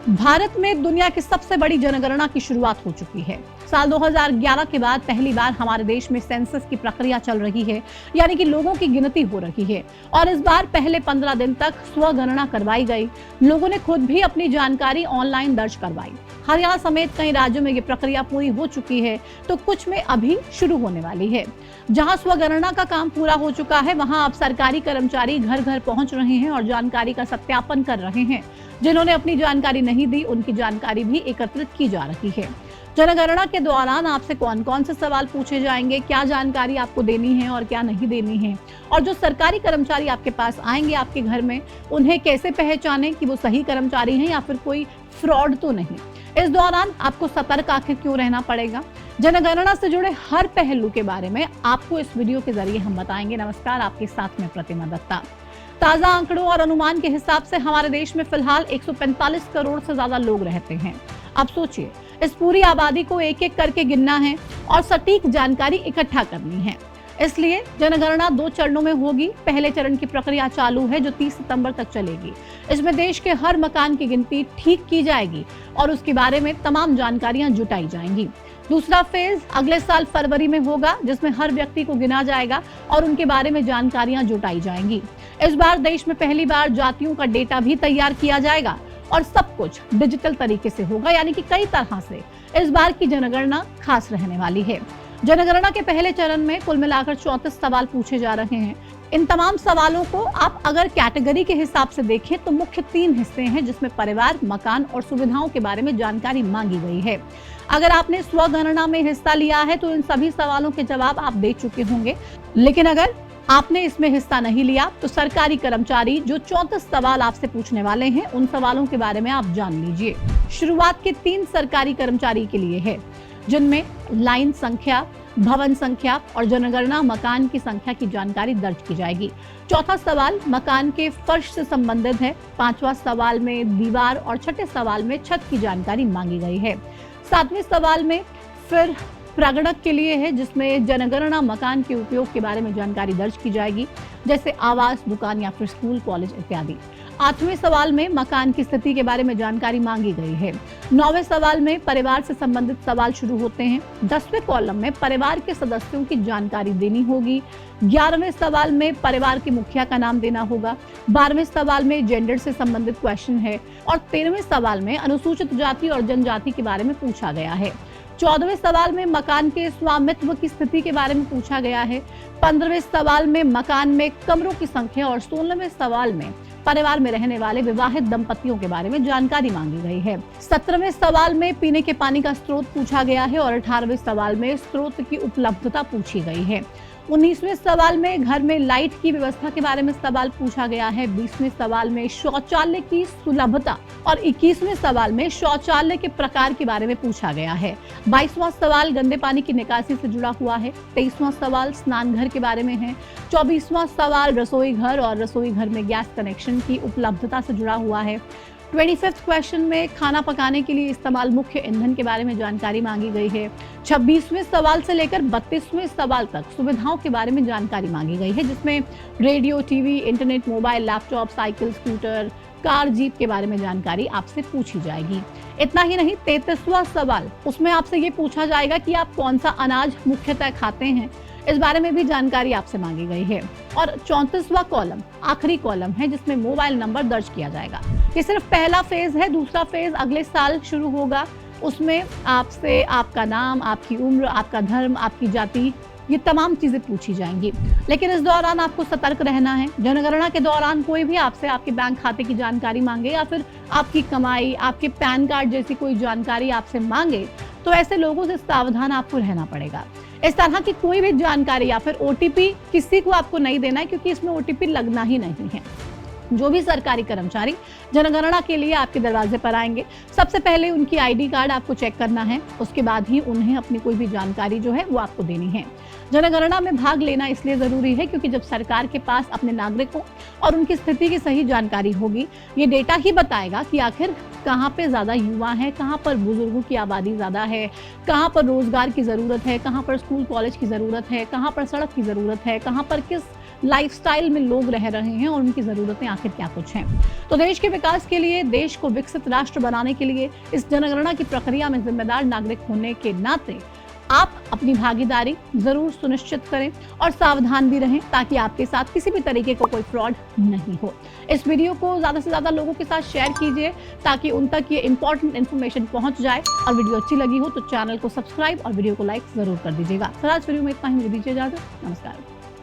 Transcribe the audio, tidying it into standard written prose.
भारत में दुनिया की सबसे बड़ी जनगणना की शुरुआत हो चुकी है। साल 2011 के बाद पहली बार हमारे देश में सेंसस की प्रक्रिया चल रही है, यानी कि लोगों की गिनती हो रही है। और इस बार पहले 15 दिन तक स्वगणना करवाई गई। लोगों ने खुद भी अपनी जानकारी ऑनलाइन दर्ज करवाई। हरियाणा समेत कई राज्यों में ये प्रक्रिया पूरी हो चुकी है, तो कुछ में अभी शुरू होने वाली है। जहां स्वगणना का काम पूरा हो चुका है, वहां अब सरकारी कर्मचारी घर घर पहुंच रहे हैं और जानकारी का सत्यापन कर रहे हैं। जिन्होंने अपनी जानकारी नहीं दी, उनकी जानकारी भी एकत्रित की जा रही है। जनगणना के दौरान आपसे कौन कौन से सवाल पूछे जाएंगे, क्या जानकारी आपको देनी है और क्या नहीं देनी है, और जो सरकारी कर्मचारी आपके पास आएंगे आपके घर में, उन्हें कैसे पहचाने कि वो सही कर्मचारी हैं या फिर कोई फ्रॉड तो नहीं। इस दौरान आपको सतर्क आखिर क्यों रहना पड़ेगा, जनगणना से जुड़े हर पहलू के बारे में आपको इस वीडियो के जरिए हम बताएंगे। नमस्कार, आपके साथ में प्रतिमा दत्ता। ताजा आंकड़ों और अनुमान के हिसाब से हमारे देश में फिलहाल 145 करोड़ से ज्यादा लोग रहते हैं। अब सोचिए, इस पूरी आबादी को एक एक करके गिनना है और सटीक जानकारी इकट्ठा करनी है। इसलिए जनगणना 2 चरणों में होगी। पहले चरण की प्रक्रिया चालू है, जो 30 सितंबर तक चलेगी। इसमें देश के हर मकान की गिनती ठीक की जाएगी और उसके बारे में तमाम जानकारियां जुटाई जाएंगी। दूसरा फेज अगले साल फरवरी में होगा, जिसमें हर व्यक्ति को गिना जाएगा और उनके बारे में जानकारियां जुटाई जाएंगी। इस बार देश में पहली बार जातियों का डेटा भी तैयार किया जाएगा और सब कुछ डिजिटल तरीके से होगा, यानी कि कई तरह से इस बार की जनगणना खास रहने वाली है। जनगणना के पहले चरण में कुल मिलाकर 34 सवाल पूछे जा रहे हैं। इन तमाम सवालों को आप अगर कैटेगरी के हिसाब से देखें तो मुख्य 3 हिस्से हैं, जिसमें परिवार, मकान और सुविधाओं के बारे में जानकारी मांगी गई है। अगर आपने स्वगणना में हिस्सा लिया है तो इन सभी सवालों के जवाब आप दे चुके होंगे, लेकिन अगर आपने इसमें हिस्सा नहीं लिया तो सरकारी कर्मचारी जो 34 सवाल आपसे पूछने वाले हैं, उन सवालों के बारे में आप जान लीजिए। शुरुआत के 3 सरकारी कर्मचारी के लिए है, जिनमें लाइन संख्या, भवन संख्या और जनगणना मकान की संख्या की जानकारी दर्ज की जाएगी। चौथा सवाल मकान के फर्श से संबंधित है। 5वां सवाल में दीवार और 6ठे सवाल में छत की जानकारी मांगी गई है। 7वें सवाल में फिर प्रांगणक के लिए है, जिसमें जनगणना मकान के उपयोग के बारे में जानकारी दर्ज की जाएगी, जैसे आवास, दुकान या फिर स्कूल, कॉलेज इत्यादि। 8वें सवाल में मकान की स्थिति के बारे में जानकारी मांगी गई है। 9वें सवाल में परिवार से संबंधित सवाल शुरू होते हैं। 10वें कॉलम में परिवार के सदस्यों की जानकारी देनी होगी। 11वें सवाल में परिवार के मुखिया का नाम देना होगा। 12वें सवाल में जेंडर से संबंधित क्वेश्चन है और 13वें सवाल में अनुसूचित जाति और जनजाति के बारे में पूछा गया है। 14वें सवाल में मकान के स्वामित्व की स्थिति के बारे में पूछा गया है। 15वें सवाल में मकान में कमरों की संख्या और 16वें सवाल में परिवार में रहने वाले विवाहित दंपतियों के बारे में जानकारी मांगी गई है। 17वें सवाल में पीने के पानी का स्रोत पूछा गया है और 18वें सवाल में स्रोत की उपलब्धता पूछी गई है। 19वें सवाल में घर में लाइट की व्यवस्था के बारे में सवाल पूछा गया है। 20वें सवाल में शौचालय की सुलभता और 21वें सवाल में शौचालय के प्रकार के बारे में पूछा गया है। 22वां सवाल गंदे पानी की निकासी से जुड़ा हुआ है। 23वां सवाल स्नान घर के बारे में है। 24वां सवाल रसोई घर और रसोई घर में गैस कनेक्शन की उपलब्धता से जुड़ा हुआ है। 25th क्वेश्चन में खाना पकाने के लिए इस्तेमाल मुख्य ईंधन के बारे में जानकारी मांगी गई है। 26वें सवाल से लेकर 32वें सवाल तक सुविधाओं के बारे में जानकारी मांगी गई है, जिसमें radio, TV, internet, mobile, laptop, cycle, scooter, car, jeep के बारे में जानकारी आपसे पूछी जाएगी। इतना ही नहीं, 33वां सवाल, उसमें आपसे ये पूछा जाएगा कि आप कौन सा अनाज मुख्यतः खाते हैं। इस बारे में भी जानकारी आपसे मांगी गई है। और 34वां कॉलम आखिरी कॉलम है, जिसमें मोबाइल नंबर दर्ज किया जाएगा। ये सिर्फ पहला फेज है। दूसरा फेज अगले साल शुरू होगा। उसमें आपसे आपका नाम, आपकी उम्र, आपका धर्म, आपकी जाति, ये तमाम चीजें पूछी जाएंगी। लेकिन इस दौरान आपको सतर्क रहना है। जनगणना के दौरान कोई भी आपसे आपके बैंक खाते की जानकारी मांगे या फिर आपकी कमाई, आपके पैन कार्ड जैसी कोई जानकारी आपसे मांगे, तो ऐसे लोगों से सावधान आपको रहना पड़ेगा। इस तरह की कोई भी जानकारी या फिर ओटीपी किसी को आपको नहीं देना है, क्योंकि इसमें ओटीपी लगना ही नहीं है। जो भी सरकारी कर्मचारी जनगणना के लिए आपके दरवाजे पर आएंगे, सबसे पहले उनकी आईडी कार्ड आपको चेक करना है। उसके बाद ही उन्हें अपनी कोई भी जानकारी जो है वो आपको देनी है। जनगणना में भाग लेना इसलिए जरूरी है क्योंकि जब सरकार के पास अपने नागरिकों और उनकी स्थिति की सही जानकारी होगी, ये डेटा ही बताएगा कि आखिर कहाँ पे ज्यादा युवा हैं, कहाँ पर बुजुर्गों की आबादी ज्यादा है, कहाँ पर रोजगार की जरूरत है, कहाँ पर स्कूल कॉलेज की जरूरत है, कहाँ पर सड़क की जरूरत है, कहाँ पर किस लाइफस्टाइल में लोग रह रहे हैं और उनकी जरूरतें आखिर क्या कुछ हैं। तो देश के विकास के लिए, देश को विकसित राष्ट्र बनाने के लिए इस जनगणना की प्रक्रिया में जिम्मेदार नागरिक होने के नाते आप अपनी भागीदारी जरूर सुनिश्चित करें और सावधान भी रहें ताकि आपके साथ किसी भी तरीके का कोई फ्रॉड नहीं हो। इस वीडियो को ज्यादा से ज्यादा लोगों के साथ शेयर कीजिए ताकि उन तक ये इंपॉर्टेंट इन्फॉर्मेशन पहुंच जाए। और वीडियो अच्छी लगी हो तो चैनल को सब्सक्राइब और वीडियो को लाइक जरूर कर दीजिएगा। सर आज वीडियो में इतना ही, मुझे दीजिए इजाजत। नमस्कार।